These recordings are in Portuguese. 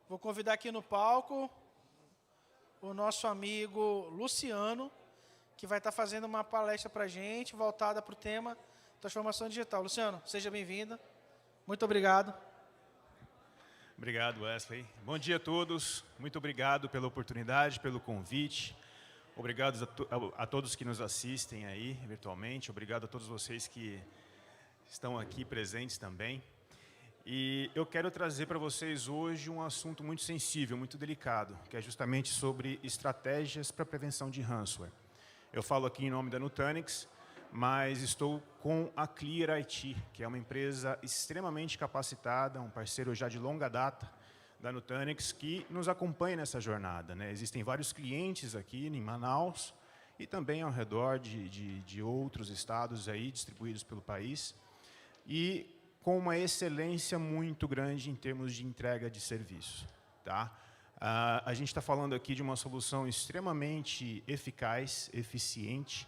Vou convidar aqui no palco o nosso amigo Luciano, que vai estar fazendo uma palestra para a gente, voltada para o tema transformação digital. Luciano, seja bem-vindo. Muito obrigado. Obrigado, Wesley. Bom dia a todos. Muito obrigado pela oportunidade, pelo convite. Obrigado a todos que nos assistem aí virtualmente. Obrigado a todos vocês que estão aqui presentes também. E eu quero trazer para vocês hoje um assunto muito sensível, muito delicado, que é justamente sobre estratégias para prevenção de ransomware. Eu falo aqui em nome da Nutanix, mas estou com a Clear IT, que é uma empresa extremamente capacitada, um parceiro já de longa data da Nutanix, que nos acompanha nessa jornada, né? Existem vários clientes aqui em Manaus e também ao redor de outros estados aí, distribuídos pelo país, e com uma excelência muito grande em termos de entrega de serviço. Tá? A gente está falando aqui de uma solução extremamente eficaz, eficiente,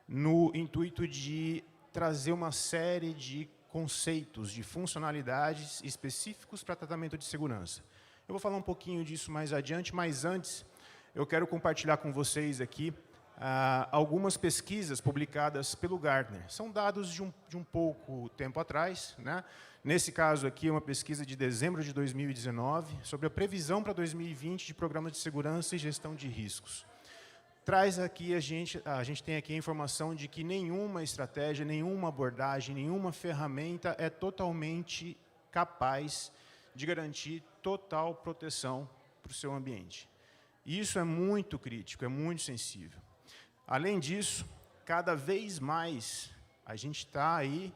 no intuito de trazer uma série de conceitos, de funcionalidades específicos para tratamento de segurança. Eu vou falar um pouquinho disso mais adiante, mas antes eu quero compartilhar com vocês aqui algumas pesquisas publicadas pelo Gartner. São dados de um pouco tempo atrás, né? Nesse caso aqui, é uma pesquisa de dezembro de 2019, sobre a previsão para 2020 de programas de segurança e gestão de riscos. Traz aqui, a gente tem aqui a informação de que nenhuma estratégia, nenhuma abordagem, nenhuma ferramenta é totalmente capaz de garantir total proteção para o seu ambiente. E isso é muito crítico, é muito sensível. Além disso, cada vez mais a gente está aí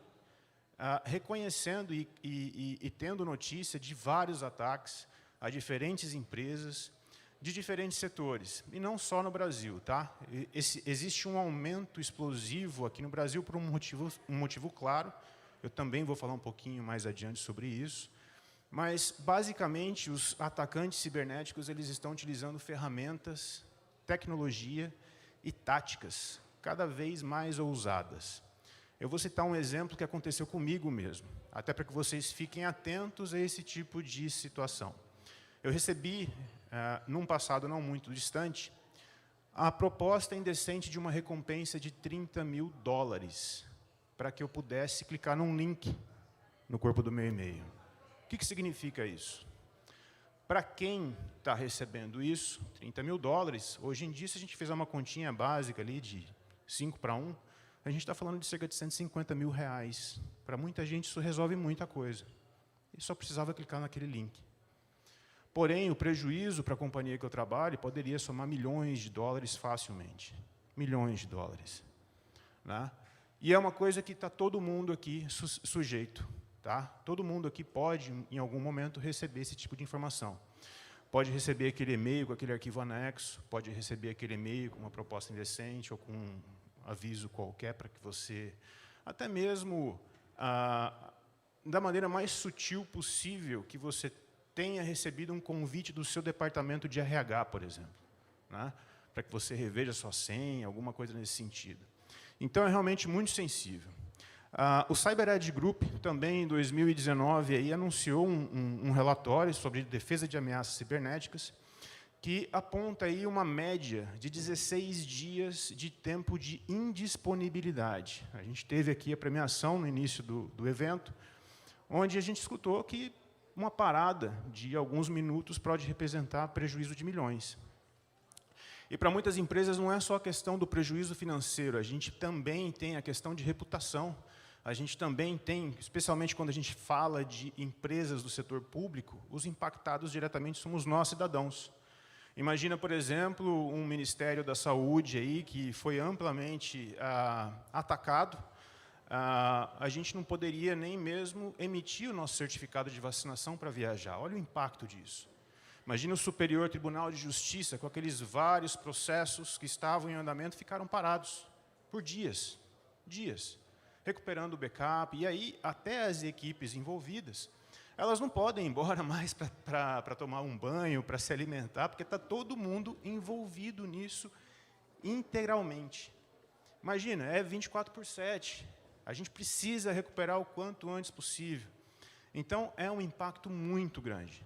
reconhecendo e tendo notícia de vários ataques a diferentes empresas de diferentes setores, e não só no Brasil. Tá? Existe um aumento explosivo aqui no Brasil por um motivo claro, eu também vou falar um pouquinho mais adiante sobre isso, mas, basicamente, os atacantes cibernéticos eles estão utilizando ferramentas, tecnologia e táticas cada vez mais ousadas. Eu vou citar um exemplo que aconteceu comigo mesmo, até para que vocês fiquem atentos a esse tipo de situação. Eu recebi, num passado não muito distante, a proposta indecente de uma recompensa de $30 mil para que eu pudesse clicar num link no corpo do meu e-mail. O que significa isso? Para quem está recebendo isso, $30 mil, hoje em dia, se a gente fizer uma continha básica ali de 5 para 1, a gente está falando de cerca de R$150 mil. Para muita gente, isso resolve muita coisa. E só precisava clicar naquele link. Porém, o prejuízo para a companhia que eu trabalho poderia somar milhões de dólares facilmente. Milhões de dólares. Né? E é uma coisa que está todo mundo aqui sujeito. Tá? Todo mundo aqui pode, em algum momento, receber esse tipo de informação. Pode receber aquele e-mail com aquele arquivo anexo, pode receber aquele e-mail com uma proposta indecente ou com um aviso qualquer para que você, até mesmo da maneira mais sutil possível, que você tenha recebido um convite do seu departamento de RH, por exemplo, né? Para que você reveja sua senha, alguma coisa nesse sentido. Então, é realmente muito sensível. O CyberEdge Group, também em 2019, aí, anunciou um relatório sobre defesa de ameaças cibernéticas que aponta aí uma média de 16 dias de tempo de indisponibilidade. A gente teve aqui a premiação no início do evento, onde a gente escutou que uma parada de alguns minutos pode representar prejuízo de milhões. E para muitas empresas não é só a questão do prejuízo financeiro, a gente também tem a questão de reputação. A gente também tem, especialmente quando a gente fala de empresas do setor público, os impactados diretamente somos nós, cidadãos. Imagina, por exemplo, um Ministério da Saúde aí que foi amplamente atacado. A gente não poderia nem mesmo emitir o nosso certificado de vacinação para viajar. Olha o impacto disso. Imagina o Superior Tribunal de Justiça, com aqueles vários processos que estavam em andamento, ficaram parados por dias, recuperando o backup, e aí até as equipes envolvidas, elas não podem ir embora mais para tomar um banho, para se alimentar, porque está todo mundo envolvido nisso integralmente. Imagina, é 24/7, a gente precisa recuperar o quanto antes possível. Então, é um impacto muito grande.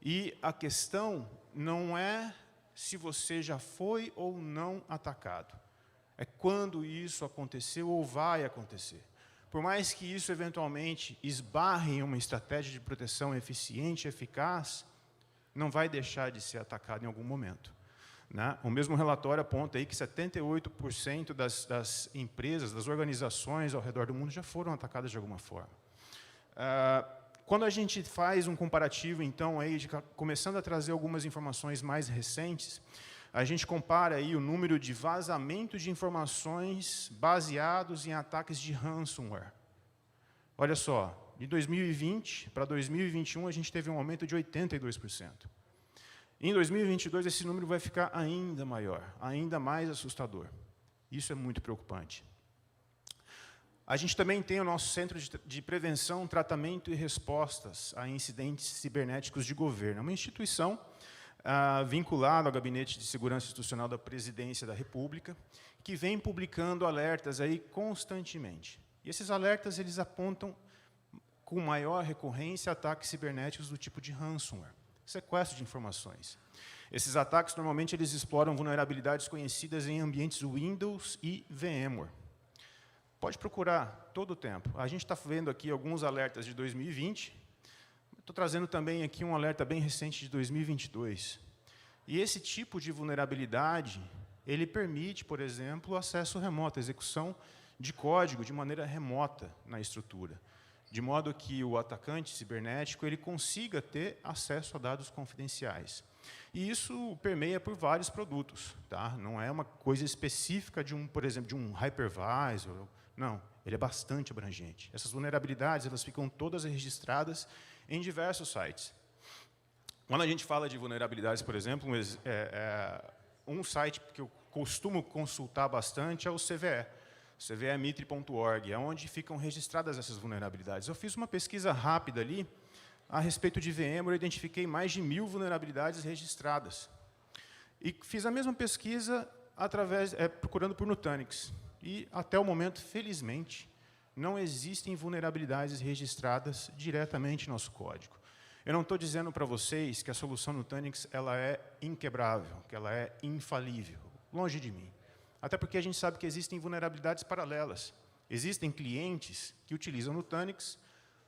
E a questão não é se você já foi ou não atacado. É quando isso aconteceu ou vai acontecer. Por mais que isso, eventualmente, esbarre em uma estratégia de proteção eficiente e eficaz, não vai deixar de ser atacado em algum momento. Né? O mesmo relatório aponta aí que 78% das empresas, das organizações ao redor do mundo já foram atacadas de alguma forma. Quando a gente faz um comparativo, então, aí, começando a trazer algumas informações mais recentes, a gente compara aí o número de vazamentos de informações baseados em ataques de ransomware. Olha só, de 2020 para 2021, a gente teve um aumento de 82%. Em 2022, esse número vai ficar ainda maior, ainda mais assustador. Isso é muito preocupante. A gente também tem o nosso Centro de Prevenção, Tratamento e Respostas a Incidentes Cibernéticos de Governo. É uma instituição vinculada ao Gabinete de Segurança Institucional da Presidência da República, que vem publicando alertas aí constantemente. E esses alertas eles apontam com maior recorrência ataques cibernéticos do tipo de ransomware, sequestro de informações. Esses ataques, normalmente, eles exploram vulnerabilidades conhecidas em ambientes Windows e VMware. Pode procurar todo o tempo. A gente está vendo aqui alguns alertas de 2020. Estou trazendo também aqui um alerta bem recente de 2022. E esse tipo de vulnerabilidade, ele permite, por exemplo, o acesso remoto, a execução de código de maneira remota na estrutura, de modo que o atacante cibernético ele consiga ter acesso a dados confidenciais. E isso permeia por vários produtos, tá? Não é uma coisa específica de por exemplo, de um hypervisor. Não, ele é bastante abrangente. Essas vulnerabilidades elas ficam todas registradas em diversos sites. Quando a gente fala de vulnerabilidades, por exemplo, um site que eu costumo consultar bastante é o CVE, cvemitre.org, é onde ficam registradas essas vulnerabilidades. Eu fiz uma pesquisa rápida ali a respeito de VMware, eu identifiquei mais de 1000 vulnerabilidades registradas. E fiz a mesma pesquisa procurando por Nutanix. E, até o momento, felizmente, não existem vulnerabilidades registradas diretamente no nosso código. Eu não estou dizendo para vocês que a solução Nutanix ela é inquebrável, que ela é infalível. Longe de mim. Até porque a gente sabe que existem vulnerabilidades paralelas. Existem clientes que utilizam Nutanix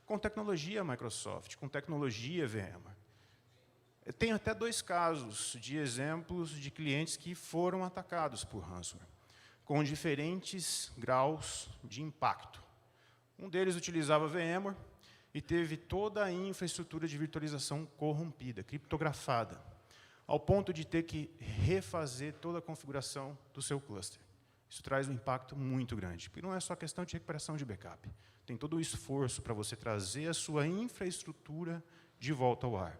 com tecnologia Microsoft, com tecnologia VMware. Eu tenho até 2 casos de exemplos de clientes que foram atacados por ransomware, com diferentes graus de impacto. Um deles utilizava VMware e teve toda a infraestrutura de virtualização corrompida, criptografada, ao ponto de ter que refazer toda a configuração do seu cluster. Isso traz um impacto muito grande, porque não é só questão de recuperação de backup. Tem todo o esforço para você trazer a sua infraestrutura de volta ao ar.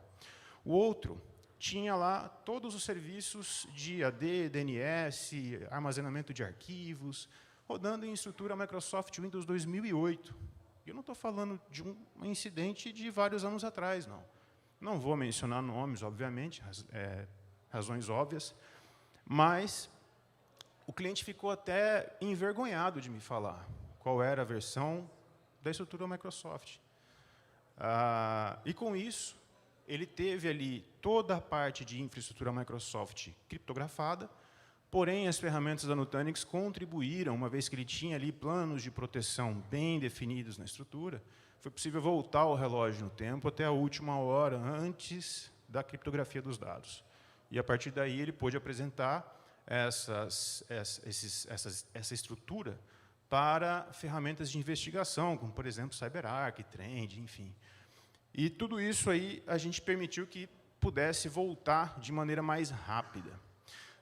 O outro tinha lá todos os serviços de AD, DNS, armazenamento de arquivos, rodando em estrutura Microsoft Windows 2008. Eu não estou falando de um incidente de vários anos atrás, não. Não vou mencionar nomes, obviamente, razões óbvias, mas o cliente ficou até envergonhado de me falar qual era a versão da estrutura Microsoft. E, com isso, ele teve ali toda a parte de infraestrutura Microsoft criptografada, porém, as ferramentas da Nutanix contribuíram, uma vez que ele tinha ali planos de proteção bem definidos na estrutura, foi possível voltar o relógio no tempo até a última hora antes da criptografia dos dados. E, a partir daí, ele pôde apresentar essa estrutura para ferramentas de investigação, como, por exemplo, CyberArk, Trend, enfim. E tudo isso aí a gente permitiu que pudesse voltar de maneira mais rápida.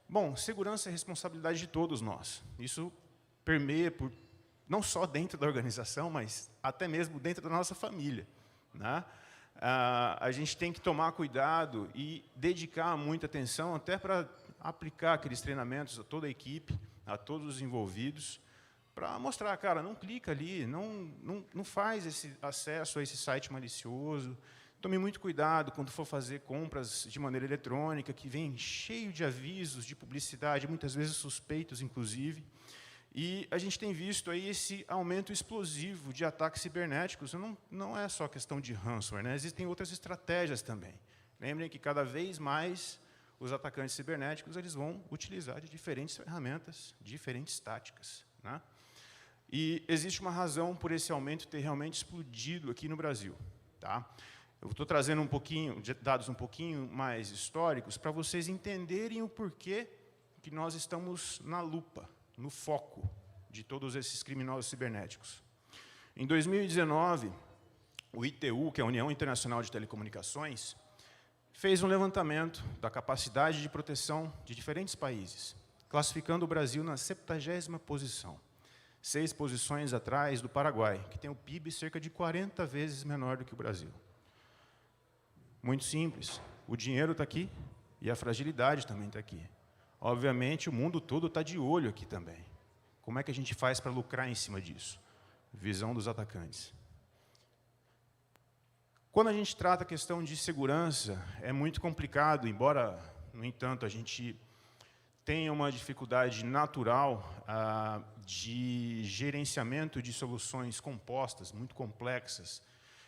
Bom, segurança é responsabilidade de todos nós. Isso permeia não só dentro da organização, mas até mesmo dentro da nossa família, né? A gente tem que tomar cuidado e dedicar muita atenção até para aplicar aqueles treinamentos a toda a equipe, a todos os envolvidos, para mostrar, cara, não clica ali, não faz esse acesso a esse site malicioso. Tome muito cuidado quando for fazer compras de maneira eletrônica, que vem cheio de avisos de publicidade, muitas vezes suspeitos, inclusive. E a gente tem visto aí esse aumento explosivo de ataques cibernéticos. Não é só questão de ransomware, né? Existem outras estratégias também. Lembrem que cada vez mais os atacantes cibernéticos eles vão utilizar de diferentes ferramentas, diferentes táticas, né? E existe uma razão por esse aumento ter realmente explodido aqui no Brasil, tá? Eu estou trazendo dados um pouquinho mais históricos para vocês entenderem o porquê que nós estamos na lupa, no foco de todos esses criminosos cibernéticos. Em 2019, o ITU, que é a União Internacional de Telecomunicações, fez um levantamento da capacidade de proteção de diferentes países, classificando o Brasil na 70ª posição, 6 posições atrás do Paraguai, que tem o PIB cerca de 40 vezes menor do que o Brasil. Muito simples, o dinheiro está aqui e a fragilidade também está aqui. Obviamente, o mundo todo está de olho aqui também. Como é que a gente faz para lucrar em cima disso? Visão dos atacantes. Quando a gente trata a questão de segurança, é muito complicado, embora, no entanto, a gente tenha uma dificuldade natural de gerenciamento de soluções compostas, muito complexas,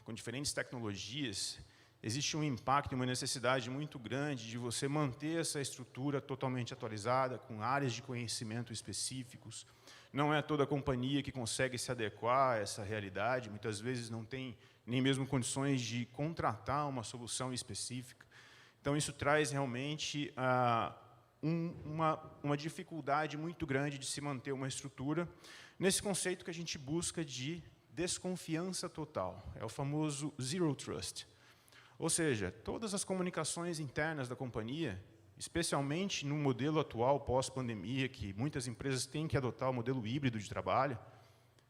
com diferentes tecnologias, existe um impacto e uma necessidade muito grande de você manter essa estrutura totalmente atualizada, com áreas de conhecimento específicos. Não é toda companhia que consegue se adequar a essa realidade, muitas vezes não tem nem mesmo condições de contratar uma solução específica. Então, isso traz realmente uma dificuldade muito grande de se manter uma estrutura nesse conceito que a gente busca de desconfiança total. É o famoso Zero Trust. Ou seja, todas as comunicações internas da companhia, especialmente no modelo atual, pós-pandemia, que muitas empresas têm que adotar o modelo híbrido de trabalho,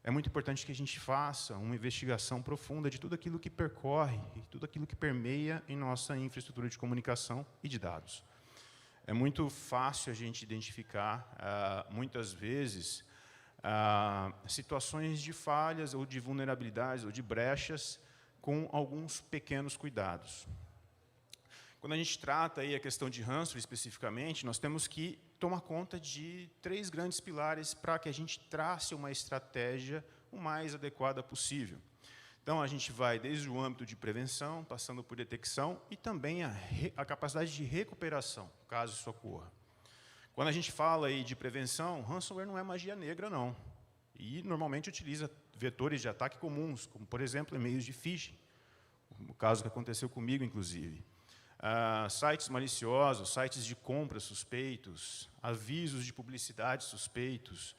é muito importante que a gente faça uma investigação profunda de tudo aquilo que percorre, e tudo aquilo que permeia em nossa infraestrutura de comunicação e de dados. É muito fácil a gente identificar, muitas vezes, situações de falhas ou de vulnerabilidades ou de brechas com alguns pequenos cuidados. Quando a gente trata aí a questão de ransomware especificamente, nós temos que tomar conta de 3 grandes pilares para que a gente trace uma estratégia o mais adequada possível. Então, a gente vai desde o âmbito de prevenção, passando por detecção e também a capacidade de recuperação, caso isso ocorra. Quando a gente fala aí de prevenção, ransomware não é magia negra, não. E, normalmente, utiliza vetores de ataque comuns, como, por exemplo, e-mails de phishing, o caso que aconteceu comigo, inclusive. Sites maliciosos, sites de compra suspeitos, avisos de publicidade suspeitos,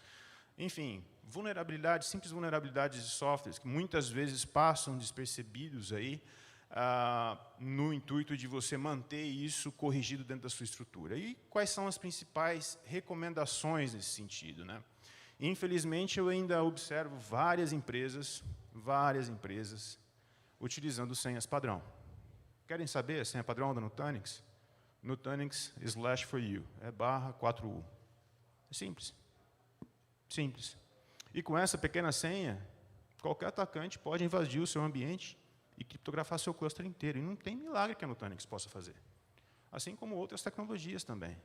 enfim, vulnerabilidades, simples vulnerabilidades de softwares, que muitas vezes passam despercebidos aí, no intuito de você manter isso corrigido dentro da sua estrutura. E quais são as principais recomendações nesse sentido, né? Infelizmente, eu ainda observo várias empresas utilizando senhas padrão. Querem saber a senha padrão da Nutanix? Nutanix/for you, é /4u. É simples. Simples. E com essa pequena senha, qualquer atacante pode invadir o seu ambiente e criptografar seu cluster inteiro. E não tem milagre que a Nutanix possa fazer. Assim como outras tecnologias também.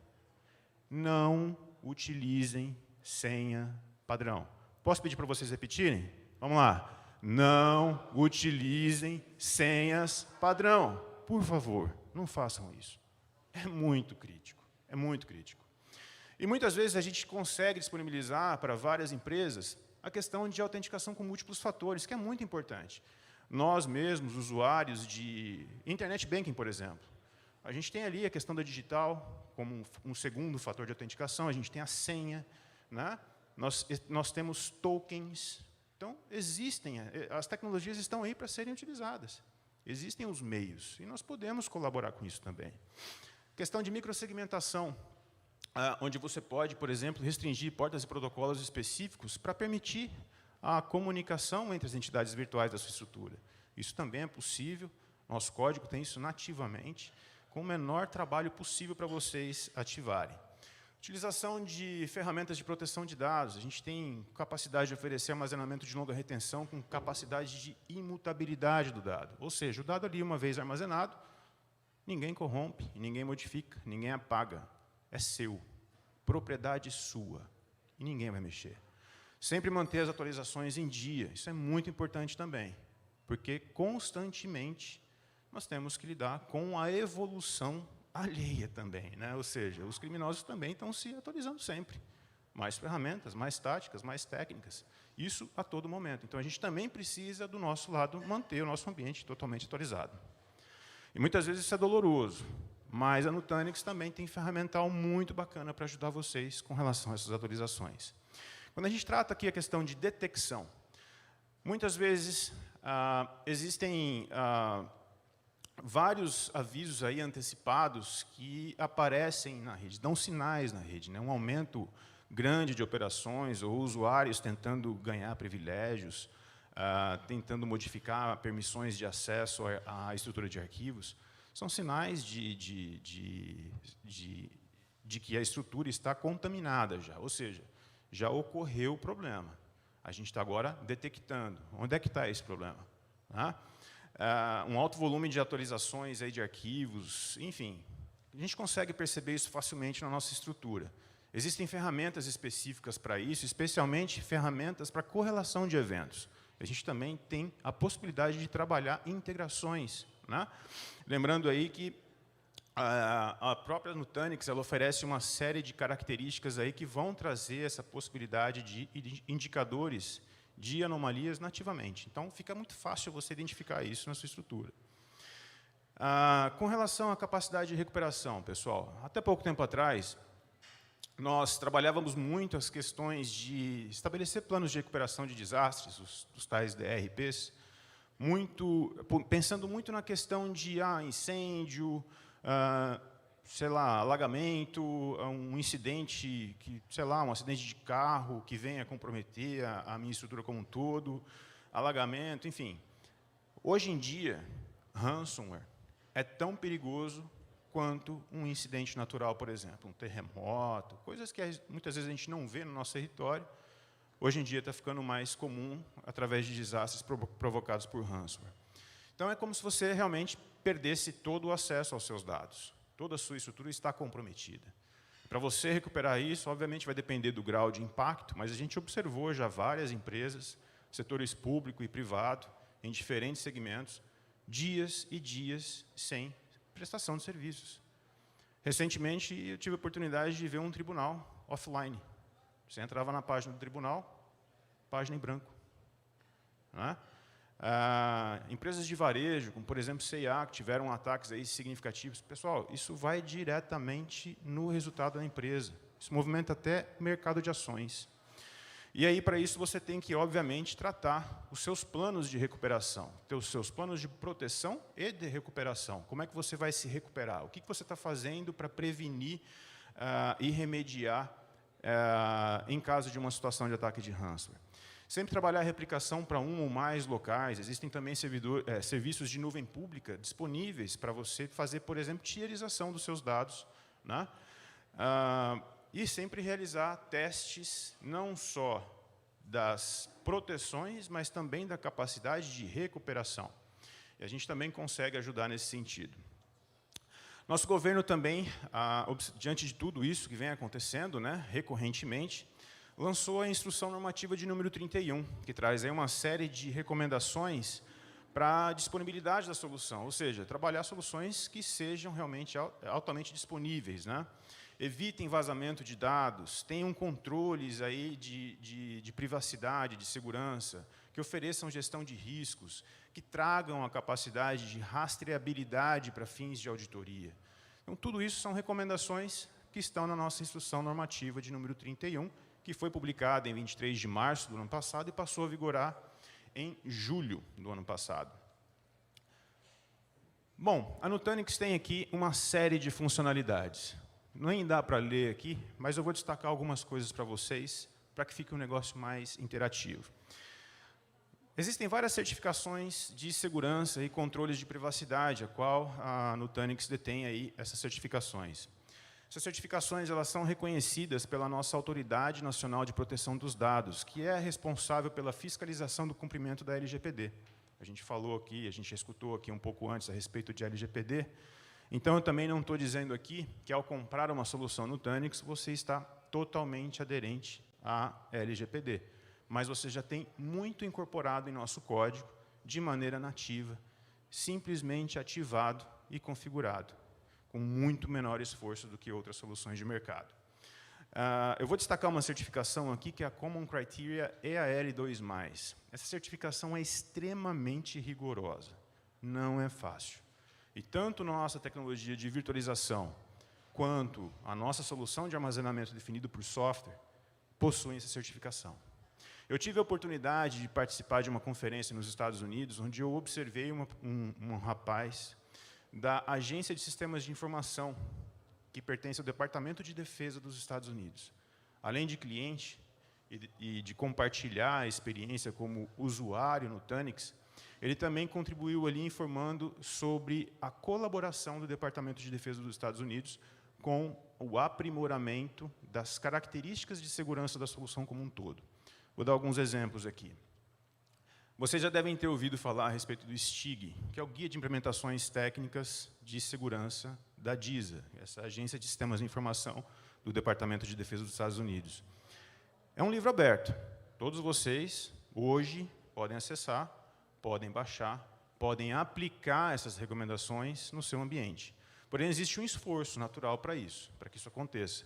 Não utilizem senha padrão. Posso pedir para vocês repetirem? Vamos lá. Não utilizem senhas padrão. Por favor, não façam isso. É muito crítico. É muito crítico. E muitas vezes a gente consegue disponibilizar para várias empresas a questão de autenticação com múltiplos fatores, que é muito importante. Nós mesmos, usuários de Internet Banking, por exemplo, a gente tem ali a questão da digital como um segundo fator de autenticação, a gente tem a senha, né? Nós temos tokens. Então, as tecnologias estão aí para serem utilizadas. Existem os meios, e nós podemos colaborar com isso também. Questão de microsegmentação, onde você pode, por exemplo, restringir portas e protocolos específicos para permitir a comunicação entre as entidades virtuais da sua estrutura. Isso também é possível, nosso código tem isso nativamente, com o menor trabalho possível para vocês ativarem. Utilização de ferramentas de proteção de dados. A gente tem capacidade de oferecer armazenamento de longa retenção com capacidade de imutabilidade do dado. Ou seja, o dado ali, uma vez armazenado, ninguém corrompe, ninguém modifica, ninguém apaga. É seu, propriedade sua, e ninguém vai mexer. Sempre manter as atualizações em dia, isso é muito importante também, porque constantemente nós temos que lidar com a evolução alheia também, né? Ou seja, os criminosos também estão se atualizando sempre. Mais ferramentas, mais táticas, mais técnicas. Isso a todo momento. Então, a gente também precisa, do nosso lado, manter o nosso ambiente totalmente atualizado. E muitas vezes isso é doloroso, mas a Nutanix também tem ferramental muito bacana para ajudar vocês com relação a essas atualizações. Quando a gente trata aqui a questão de detecção, muitas vezes existem vários avisos aí antecipados que aparecem na rede, dão sinais na rede, né? Um aumento grande de operações ou usuários tentando ganhar privilégios, tentando modificar permissões de acesso à estrutura de arquivos, são sinais de que a estrutura está contaminada já, ou seja, já ocorreu o problema. A gente está agora detectando. Onde é que está esse problema? Um alto volume de atualizações aí de arquivos, enfim, a gente consegue perceber isso facilmente na nossa estrutura. Existem ferramentas específicas para isso, especialmente ferramentas para correlação de eventos. A gente também tem a possibilidade de trabalhar integrações, né? Lembrando aí que a própria Nutanix ela oferece uma série de características aí que vão trazer essa possibilidade de indicadores de anomalias nativamente. Então, fica muito fácil você identificar isso na sua estrutura. Com relação à capacidade de recuperação, pessoal, até pouco tempo atrás, nós trabalhávamos muito as questões de estabelecer planos de recuperação de desastres, os tais DRPs, pensando muito na questão de incêndio, sei lá, alagamento, um incidente, um acidente de carro que venha comprometer a minha estrutura como um todo, alagamento, enfim. Hoje em dia, ransomware é tão perigoso quanto um incidente natural, por exemplo, um terremoto, coisas que muitas vezes a gente não vê no nosso território, hoje em dia está ficando mais comum através de desastres provocados por ransomware. Então, é como se você realmente perdesse todo o acesso aos seus dados. Toda a sua estrutura está comprometida. Para você recuperar isso, obviamente, vai depender do grau de impacto, mas a gente observou já várias empresas, setores público e privado, em diferentes segmentos, dias e dias sem prestação de serviços. Recentemente, eu tive a oportunidade de ver um tribunal offline. Você entrava na página do tribunal, página em branco. Não é? Empresas de varejo, como por exemplo C&A, que tiveram ataques aí significativos. Pessoal, isso vai diretamente no resultado da empresa. Isso movimenta até o mercado de ações. E aí, para isso, você tem que, obviamente, tratar os seus planos de recuperação, ter os seus planos de proteção e de recuperação. Como é que você vai se recuperar? O que você está fazendo para prevenir e remediar em caso de uma situação de ataque de ransomware? Sempre trabalhar a replicação para um ou mais locais. Existem também serviços de nuvem pública disponíveis para você fazer, por exemplo, tierização dos seus dados, né? E sempre realizar testes, não só das proteções, mas também da capacidade de recuperação. E a gente também consegue ajudar nesse sentido. Nosso governo também, diante de tudo isso que vem acontecendo, né, recorrentemente, lançou a Instrução Normativa de número 31, que traz aí uma série de recomendações para a disponibilidade da solução, ou seja, trabalhar soluções que sejam realmente altamente disponíveis, né? Evitem vazamento de dados, tenham controles aí de privacidade, de segurança, que ofereçam gestão de riscos, que tragam a capacidade de rastreabilidade para fins de auditoria. Então, tudo isso são recomendações que estão na nossa Instrução Normativa de número 31, que foi publicada em 23 de março do ano passado e passou a vigorar em julho do ano passado. Bom, a Nutanix tem aqui uma série de funcionalidades. Nem dá para ler aqui, mas eu vou destacar algumas coisas para vocês, para que fique um negócio mais interativo. Existem várias certificações de segurança e controles de privacidade, a qual a Nutanix detém aí essas certificações. Essas certificações elas são reconhecidas pela nossa Autoridade Nacional de Proteção dos Dados, que é responsável pela fiscalização do cumprimento da LGPD. A gente falou aqui, a gente escutou aqui um pouco antes a respeito de LGPD. Então, eu também não estou dizendo aqui que, ao comprar uma solução Nutanix, você está totalmente aderente à LGPD. Mas você já tem muito incorporado em nosso código, de maneira nativa, simplesmente ativado e configurado, com muito menor esforço do que outras soluções de mercado. Eu vou destacar uma certificação aqui, que é a Common Criteria EAL2+. Essa certificação é extremamente rigorosa, não é fácil. E tanto nossa tecnologia de virtualização, quanto a nossa solução de armazenamento definido por software, possuem essa certificação. Eu tive a oportunidade de participar de uma conferência nos Estados Unidos, onde eu observei um rapaz da Agência de Sistemas de Informação, que pertence ao Departamento de Defesa dos Estados Unidos. Além de cliente e de compartilhar a experiência como usuário no Nutanix, ele também contribuiu ali informando sobre a colaboração do Departamento de Defesa dos Estados Unidos com o aprimoramento das características de segurança da solução como um todo. Vou dar alguns exemplos aqui. Vocês já devem ter ouvido falar a respeito do STIG, que é o Guia de Implementações Técnicas de Segurança da DISA, essa Agência de Sistemas de Informação do Departamento de Defesa dos Estados Unidos. É um livro aberto. Todos vocês, hoje, podem acessar, podem baixar, podem aplicar essas recomendações no seu ambiente. Porém, existe um esforço natural para isso, para que isso aconteça.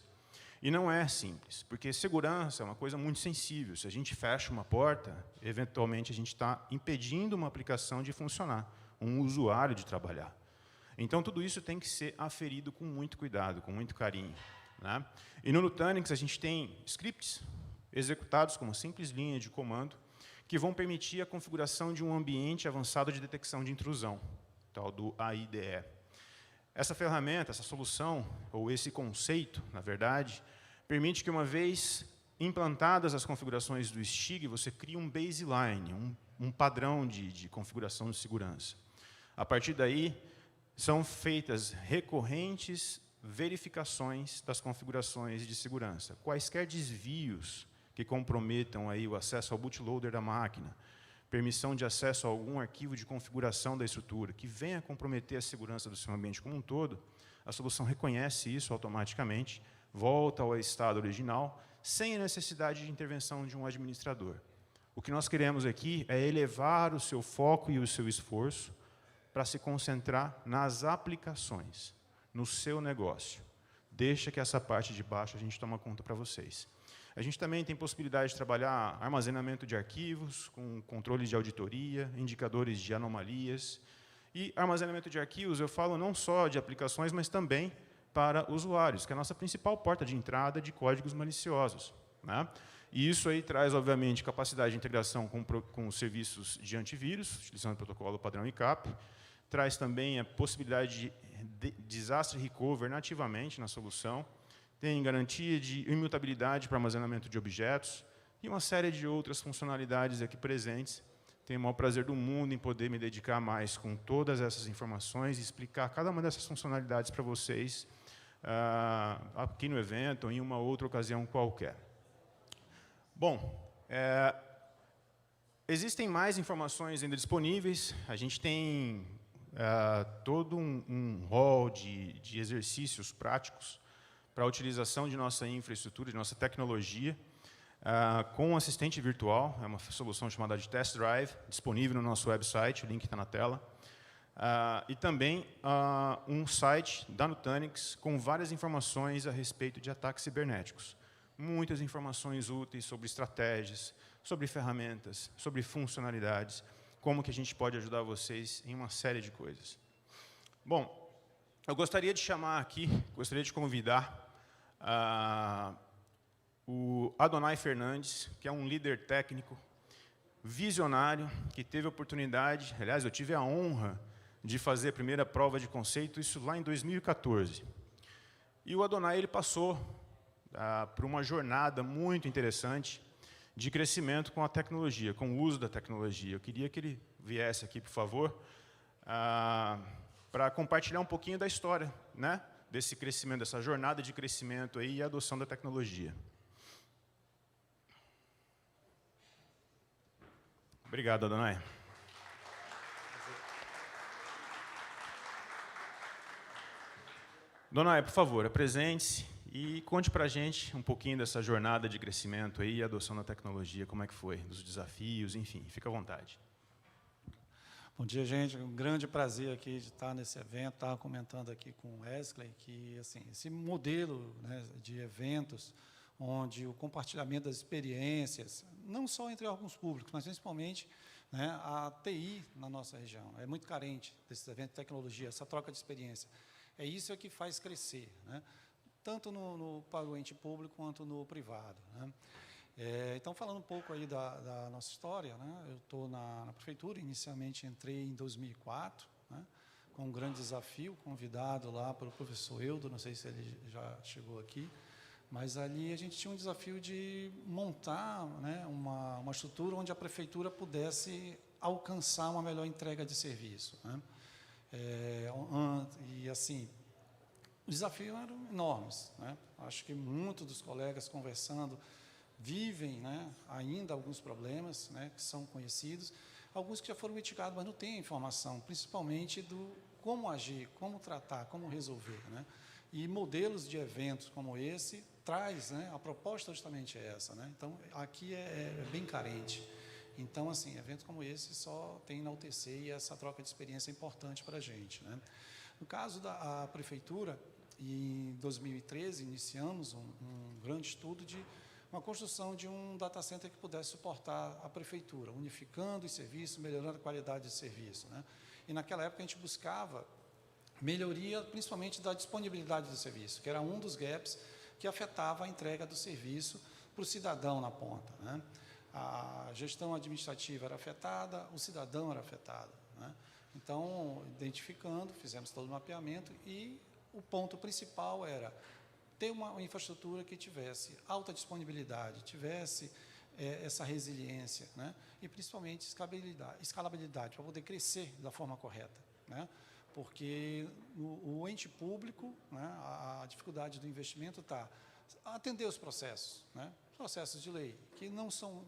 E não é simples, porque segurança é uma coisa muito sensível. Se a gente fecha uma porta, eventualmente a gente está impedindo uma aplicação de funcionar, um usuário de trabalhar. Então, tudo isso tem que ser aferido com muito cuidado, com muito carinho, né? E no Nutanix, a gente tem scripts executados como simples linha de comando, que vão permitir a configuração de um ambiente avançado de detecção de intrusão, tal do AIDE. Essa ferramenta, essa solução, ou esse conceito, na verdade, permite que, uma vez implantadas as configurações do STIG, você crie um baseline, um padrão de configuração de segurança. A partir daí, são feitas recorrentes verificações das configurações de segurança. Quaisquer desvios que comprometam aí o acesso ao bootloader da máquina, permissão de acesso a algum arquivo de configuração da estrutura que venha comprometer a segurança do seu ambiente como um todo, a solução reconhece isso automaticamente, volta ao estado original, sem a necessidade de intervenção de um administrador. O que nós queremos aqui é elevar o seu foco e o seu esforço para se concentrar nas aplicações, no seu negócio. Deixa que essa parte de baixo a gente toma conta para vocês. A gente também tem possibilidade de trabalhar armazenamento de arquivos, com controle de auditoria, indicadores de anomalias. E armazenamento de arquivos, eu falo não só de aplicações, mas também para usuários, que é a nossa principal porta de entrada de códigos maliciosos, né? E isso aí traz, obviamente, capacidade de integração com serviços de antivírus, utilizando o protocolo padrão ICAP. Traz também a possibilidade de disaster recovery nativamente na solução. Tem garantia de imutabilidade para armazenamento de objetos e uma série de outras funcionalidades aqui presentes. Tenho o maior prazer do mundo em poder me dedicar mais com todas essas informações e explicar cada uma dessas funcionalidades para vocês aqui no evento ou em uma outra ocasião qualquer. Bom, existem mais informações ainda disponíveis. A gente tem todo um rol de exercícios práticos para a utilização de nossa infraestrutura, de nossa tecnologia, com um assistente virtual, é uma solução chamada de Test Drive, disponível no nosso website, o link está na tela, e também um site da Nutanix com várias informações a respeito de ataques cibernéticos. Muitas informações úteis sobre estratégias, sobre ferramentas, sobre funcionalidades, como que a gente pode ajudar vocês em uma série de coisas. Bom, eu gostaria de chamar aqui, gostaria de convidar o Adonai Fernandes, que é um líder técnico, visionário, que teve a oportunidade, aliás, eu tive a honra de fazer a primeira prova de conceito, isso lá em 2014. E o Adonai ele passou por uma jornada muito interessante de crescimento com a tecnologia, com o uso da tecnologia. Eu queria que ele viesse aqui, por favor, para compartilhar um pouquinho da história, né, desse crescimento, dessa jornada de crescimento aí e adoção da tecnologia. Obrigado, Adonai. Adonai, por favor, apresente-se e conte para a gente um pouquinho dessa jornada de crescimento aí e adoção da tecnologia, como é que foi, dos desafios, enfim, fica à vontade. Bom dia, gente. Um grande prazer aqui de estar nesse evento. Estava comentando aqui com o Wesley que assim, esse modelo, né, de eventos, onde o compartilhamento das experiências, não só entre órgãos públicos, mas principalmente, né, a TI na nossa região, é muito carente desses eventos de tecnologia, essa troca de experiência. É isso que faz crescer, né, tanto para o ente público quanto no privado, né. Então, falando um pouco aí da nossa história, né, eu estou na prefeitura, inicialmente entrei em 2004, né, com um grande desafio, convidado lá pelo professor Eudo, não sei se ele já chegou aqui, mas ali a gente tinha um desafio de montar, né, uma estrutura onde a prefeitura pudesse alcançar uma melhor entrega de serviço, né. E assim, os desafios eram enormes, né. Acho que muitos dos colegas conversando vivem, né, ainda alguns problemas, né, que são conhecidos, alguns que já foram mitigados, mas não têm informação, principalmente do como agir, como tratar, como resolver, né. E modelos de eventos como esse traz, né, a proposta justamente é essa, né. Então, aqui é bem carente. Então, assim, eventos como esse só tem na UTC e essa troca de experiência é importante para a gente, né. No caso da prefeitura, em 2013, iniciamos um grande estudo de uma construção de um data center que pudesse suportar a prefeitura, unificando os serviços, melhorando a qualidade de serviço, né. E naquela época a gente buscava melhoria, principalmente da disponibilidade do serviço, que era um dos gaps que afetava a entrega do serviço para o cidadão na ponta, né. A gestão administrativa era afetada, o cidadão era afetado, né. Então, identificando, fizemos todo o mapeamento e o ponto principal era ter uma infraestrutura que tivesse alta disponibilidade, tivesse essa resiliência, né, e principalmente escalabilidade para poder crescer da forma correta, né, porque o ente público, né, a dificuldade do investimento está atender os processos, né, processos de lei, que não são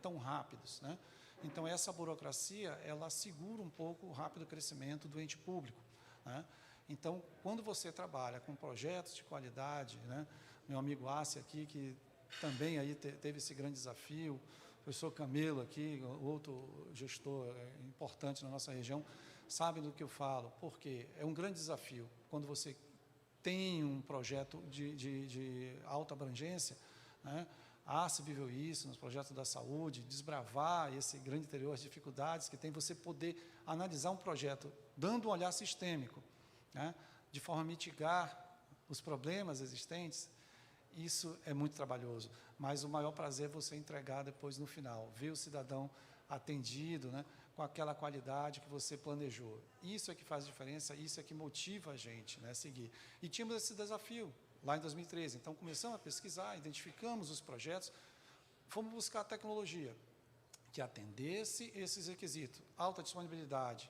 tão rápidos, né. Então, essa burocracia, ela segura um pouco o rápido crescimento do ente público, né. Então, quando você trabalha com projetos de qualidade, né, meu amigo Ácia aqui, que também aí teve esse grande desafio, o professor Camelo aqui, outro gestor importante na nossa região, sabe do que eu falo, porque é um grande desafio quando você tem um projeto de alta abrangência, né. A ACE viveu isso nos projetos da saúde, desbravar esse grande interior, as dificuldades que tem, você poder analisar um projeto dando um olhar sistêmico, né, de forma a mitigar os problemas existentes. Isso é muito trabalhoso, mas o maior prazer é você entregar depois no final, ver o cidadão atendido, né, com aquela qualidade que você planejou. Isso é que faz diferença, isso é que motiva a gente, né, a seguir. E tínhamos esse desafio lá em 2013, então começamos a pesquisar, identificamos os projetos, fomos buscar tecnologia que atendesse esses requisitos, alta disponibilidade,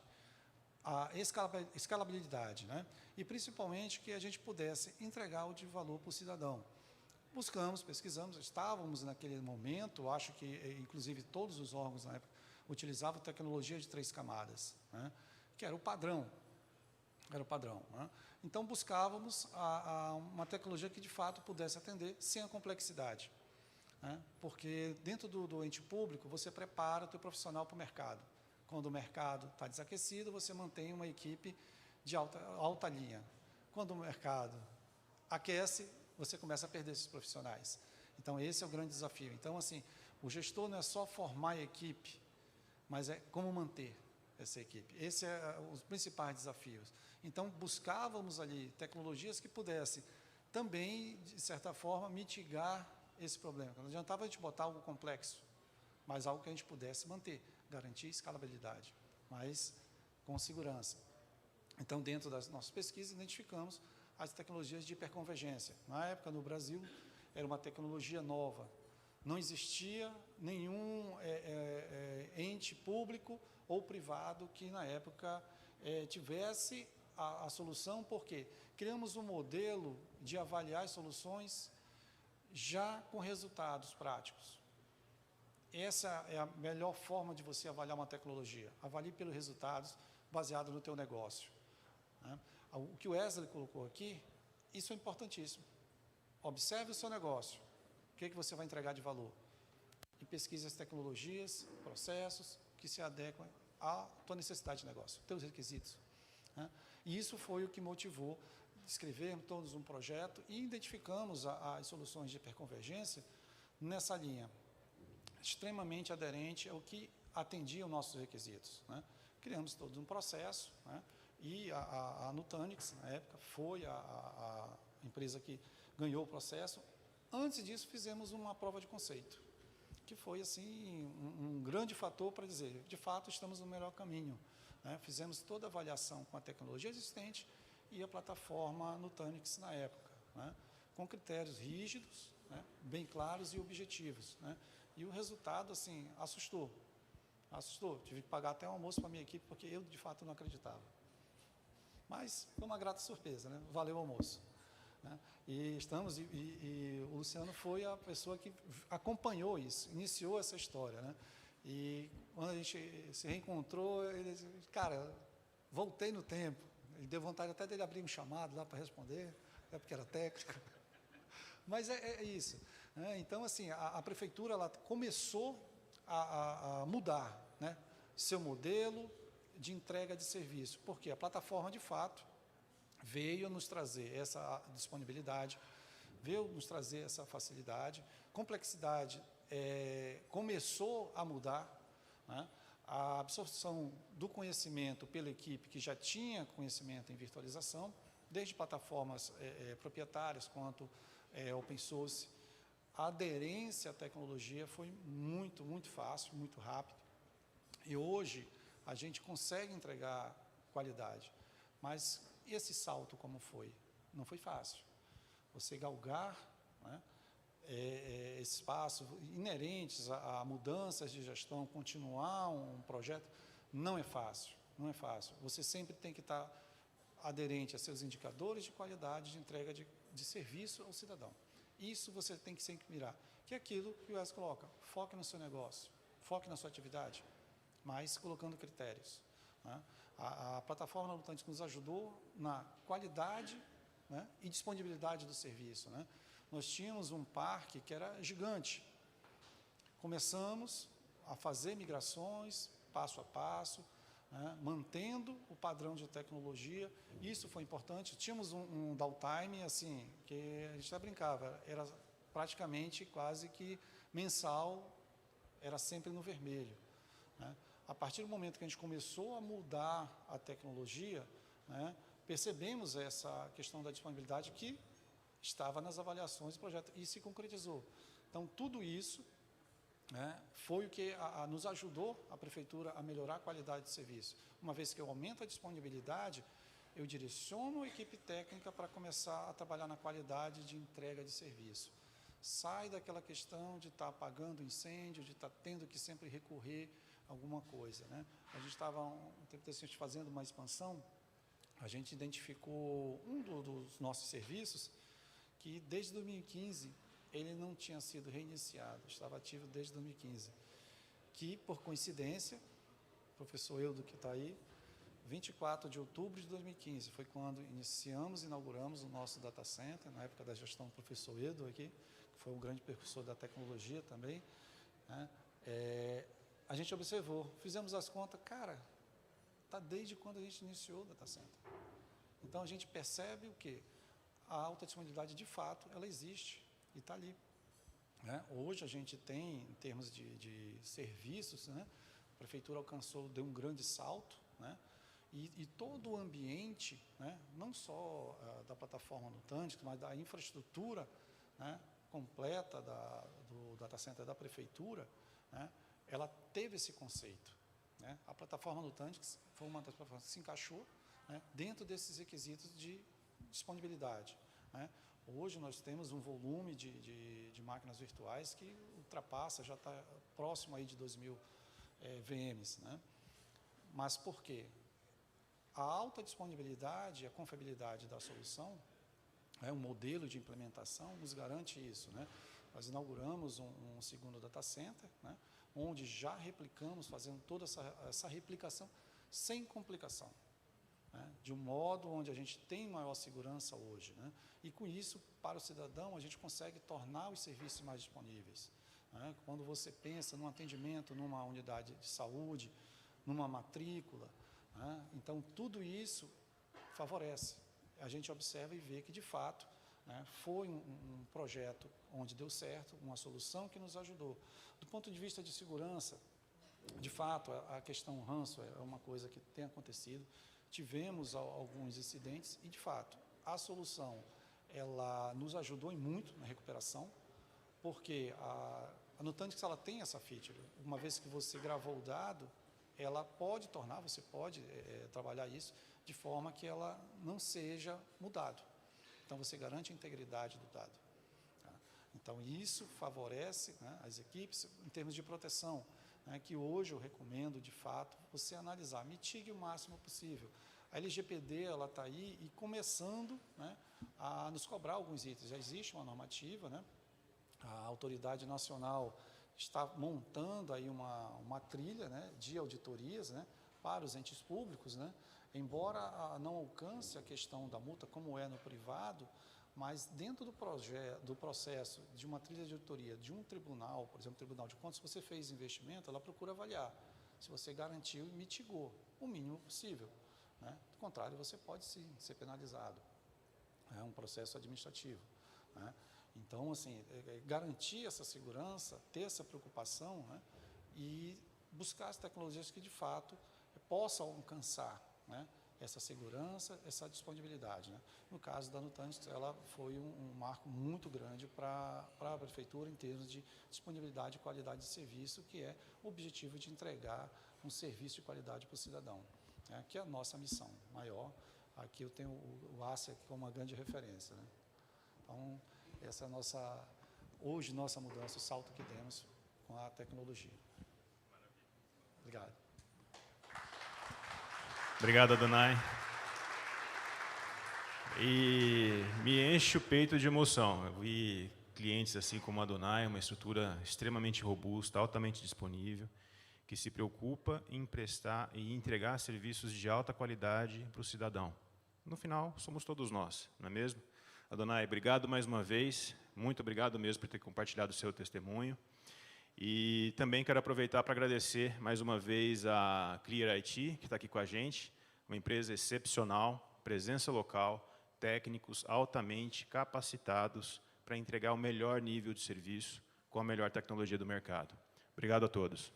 a escalabilidade, né? E principalmente que a gente pudesse entregar o de valor para o cidadão. Buscamos, pesquisamos, estávamos naquele momento, acho que inclusive todos os órgãos na época utilizavam tecnologia de 3 camadas, né? Que era o padrão, né? Então buscávamos uma tecnologia que de fato pudesse atender sem a complexidade, né? Porque dentro do ente público você prepara o teu profissional para o mercado. Quando o mercado está desaquecido, você mantém uma equipe de alta linha. Quando o mercado aquece, você começa a perder esses profissionais. Então, esse é o grande desafio. Então, assim, o gestor não é só formar a equipe, mas é como manter essa equipe. Esses são os principais desafios. Então, buscávamos ali tecnologias que pudessem também, de certa forma, mitigar esse problema. Não adiantava a gente botar algo complexo, mas algo que a gente pudesse manter, garantir escalabilidade, mas com segurança. Então, dentro das nossas pesquisas, identificamos as tecnologias de hiperconvergência. Na época, no Brasil, era uma tecnologia nova. Não existia nenhum ente público ou privado que, na época, tivesse a solução, porque criamos um modelo de avaliar as soluções já com resultados práticos. Essa é a melhor forma de você avaliar uma tecnologia. Avalie pelos resultados baseado no teu negócio, né? O que o Wesley colocou aqui, isso é importantíssimo. Observe o seu negócio. O que você vai entregar de valor? E pesquise as tecnologias, processos que se adequam à tua necessidade de negócio, teus requisitos. Né? E isso foi o que motivou escrevermos todos um projeto e identificamos as soluções de hiperconvergência nessa linha, extremamente aderente ao que atendia os nossos requisitos. Né? Criamos todo um processo, né? E a Nutanix, na época, foi a empresa que ganhou o processo. Antes disso, fizemos uma prova de conceito, que foi assim um grande fator para dizer, de fato, estamos no melhor caminho. Né? Fizemos toda a avaliação com a tecnologia existente e a plataforma Nutanix na época, né? Com critérios rígidos, né? Bem claros e objetivos. Né? E o resultado, assim, assustou. Tive que pagar até um almoço para a minha equipe, porque eu, de fato, não acreditava. Mas foi uma grata surpresa, né? Valeu o almoço. Né? E o Luciano foi a pessoa que acompanhou isso, iniciou essa história. Né? E quando a gente se reencontrou, ele disse, cara, voltei no tempo. Ele deu vontade até dele abrir um chamado lá para responder, porque era técnico. Mas é isso. Né? Então, assim, a prefeitura ela começou a mudar, né, seu modelo de entrega de serviço, porque a plataforma, de fato, veio nos trazer essa disponibilidade, veio nos trazer essa facilidade, complexidade começou a mudar, né, a absorção do conhecimento pela equipe que já tinha conhecimento em virtualização, desde plataformas proprietárias quanto open source. A aderência à tecnologia foi muito, muito fácil, muito rápido. E hoje a gente consegue entregar qualidade. Mas esse salto como foi? Não foi fácil. Você galgar, né, espaços inerentes a mudanças de gestão, continuar um projeto, não é fácil. Não é fácil. Você sempre tem que estar aderente a seus indicadores de qualidade de entrega de serviço ao cidadão. Isso você tem que sempre mirar, que é aquilo que o Wes coloca, foque no seu negócio, foque na sua atividade, mas colocando critérios. Né? A plataforma Nutanix nos ajudou na qualidade, né, e disponibilidade do serviço. Né? Nós tínhamos um parque que era gigante. Começamos a fazer migrações, passo a passo, né, mantendo o padrão de tecnologia. Isso foi importante. Tínhamos um downtime, assim, que a gente até brincava, era praticamente quase que mensal, era sempre no vermelho. Né? A partir do momento que a gente começou a mudar a tecnologia, né, percebemos essa questão da disponibilidade que estava nas avaliações do projeto e se concretizou. Então, tudo isso, né, foi o que nos ajudou a prefeitura a melhorar a qualidade de serviço. Uma vez que eu aumento a disponibilidade, eu direciono a equipe técnica para começar a trabalhar na qualidade de entrega de serviço. Sai daquela questão de estar apagando incêndio, de estar tendo que sempre recorrer a alguma coisa. Né? A gente estava um tempo desse fazendo uma expansão, a gente identificou um dos nossos serviços que desde 2015 ele não tinha sido reiniciado, estava ativo desde 2015, que, por coincidência, o professor Eudo, que está aí, 24 de outubro de 2015, foi quando inauguramos o nosso data center, na época da gestão do professor Eudo aqui, que foi um grande precursor da tecnologia também. Né? A gente observou, fizemos as contas, cara, está desde quando a gente iniciou o data center. Então, a gente percebe o quê? A alta disponibilidade, de fato, ela existe e está ali. Né? Hoje a gente tem, em termos de serviços, né, a prefeitura deu um grande salto, né, e todo o ambiente, né, não só da plataforma Nutanix, mas da infraestrutura, né, completa do data center da prefeitura, né, ela teve esse conceito. Né? A plataforma Nutanix foi uma das plataformas que se encaixou, né, dentro desses requisitos de disponibilidade. Né? Hoje nós temos um volume de máquinas virtuais que ultrapassa, já está próximo aí de 2.000 VMs. Né? Mas por quê? A alta disponibilidade e a confiabilidade da solução, um modelo de implementação, nos garante isso. Né? Nós inauguramos um segundo data center, né, onde já replicamos, fazendo toda essa replicação sem complicação. Né, de um modo onde a gente tem maior segurança hoje. Né, e com isso, para o cidadão, a gente consegue tornar os serviços mais disponíveis. Né, quando você pensa num atendimento numa unidade de saúde, numa matrícula, né? Então, tudo isso favorece. A gente observa e vê que, de fato, né, foi um projeto onde deu certo, uma solução que nos ajudou. Do ponto de vista de segurança, de fato, a questão ransomware é uma coisa que tem acontecido. Tivemos alguns incidentes e, de fato, a solução ela nos ajudou em muito na recuperação, porque a Nutanix ela tem essa feature. Uma vez que você gravou o dado, ela pode tornar, você pode trabalhar isso de forma que ela não seja mudado. Então, você garante a integridade do dado. Tá? Então, isso favorece, né, as equipes em termos de proteção, né, que hoje eu recomendo, de fato, você analisar, mitigue o máximo possível. A LGPD está aí e começando, né, a nos cobrar alguns itens. Já existe uma normativa, né, a Autoridade Nacional está montando aí uma trilha, né, de auditorias, né, para os entes públicos, né, embora não alcance a questão da multa como é no privado, mas dentro do processo de uma trilha de auditoria de um tribunal, por exemplo, Tribunal de Contas, se você fez investimento, ela procura avaliar se você garantiu e mitigou o mínimo possível, né? Do contrário, você pode sim ser penalizado. É um processo administrativo, né? Então, assim, garantir essa segurança, ter essa preocupação, né, e buscar as tecnologias que, de fato, possam alcançar, né, essa segurança, essa disponibilidade, né. No caso da Nutanix, ela foi um marco muito grande para a Prefeitura em termos de disponibilidade e qualidade de serviço, que é o objetivo de entregar um serviço de qualidade para o cidadão, né, que é a nossa missão maior. Aqui eu tenho o ASSE como uma grande referência, né. Então, essa é a nossa mudança, o salto que demos com a tecnologia. Obrigado. Obrigado, Adonai. E me enche o peito de emoção. Eu vi clientes assim como a Adonai, uma estrutura extremamente robusta, altamente disponível, que se preocupa em prestar e entregar serviços de alta qualidade para o cidadão. No final, somos todos nós, não é mesmo? Adonai, obrigado mais uma vez, muito obrigado mesmo por ter compartilhado o seu testemunho. E também quero aproveitar para agradecer mais uma vez a Clear IT, que está aqui com a gente, uma empresa excepcional, presença local, técnicos altamente capacitados para entregar o melhor nível de serviço com a melhor tecnologia do mercado. Obrigado a todos.